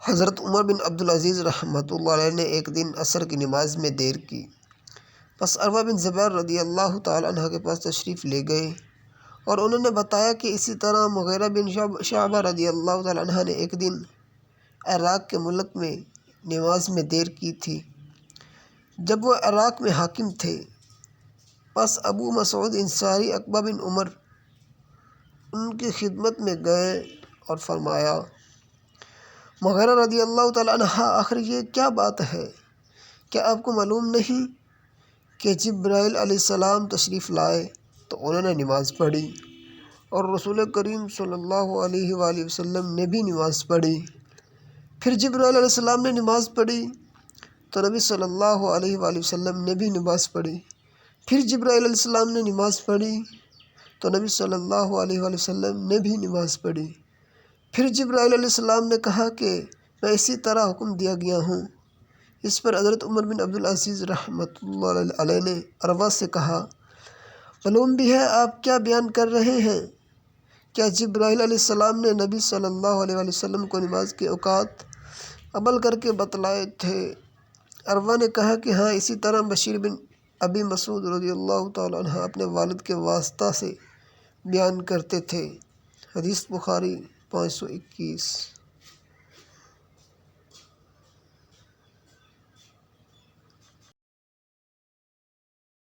حضرت عمر بن عبدالعزیز رحمۃ اللہ علیہ نے ایک دن عصر کی نماز میں دیر کی، پس عروہ بن زبیر رضی اللہ تعالیٰ عنہ کے پاس تشریف لے گئے اور انہوں نے بتایا کہ اسی طرح مغیرہ بن شعبہ رضی اللہ تعالیٰ عنہ نے ایک دن عراق کے ملک میں نماز میں دیر کی تھی جب وہ عراق میں حاکم تھے۔ پس ابو مسعود انصاری عقبہ بن عمر ان کی خدمت میں گئے اور فرمایا، مغیرہ رضی اللہ تعالیٰ عنہ، آخر یہ کیا بات ہے؟ کیا آپ کو معلوم نہیں کہ جبرائیل علیہ السلام تشریف لائے؟ تو انہوں نے نماز پڑھی اور رسول کریم صلی اللہ علیہ وآلہ وسلم نے بھی نماز پڑھی۔ پھر جبرائیل علیہ السلام نے نماز پڑھی تو نبی صلی اللہ علیہ وآلہ وسلم نے بھی نماز پڑھی۔ پھر جبرائیل علیہ السلام نے نماز پڑھی تو نبی صلی اللہ علیہ وآلہ وسلم نے بھی نماز پڑھی۔ پھر جبرائیل علیہ السلام نے کہا کہ میں اسی طرح حکم دیا گیا ہوں۔ اس پر حضرت عمر بن عبدالعزیز رحمۃ اللہ علیہ نے عروہ سے کہا، معلوم بھی ہے آپ کیا بیان کر رہے ہیں؟ کیا جبرائیل علیہ السلام نے نبی صلی اللہ علیہ وآلہ وسلم کو نماز کے اوقات عمل کر کے بتلائے تھے؟ عروہ نے کہا کہ ہاں، اسی طرح بشیر بن ابی مسعود رضی اللہ تعالیٰ عنہ اپنے والد کے واسطہ سے بیان کرتے تھے۔ حدیث بخاری 521۔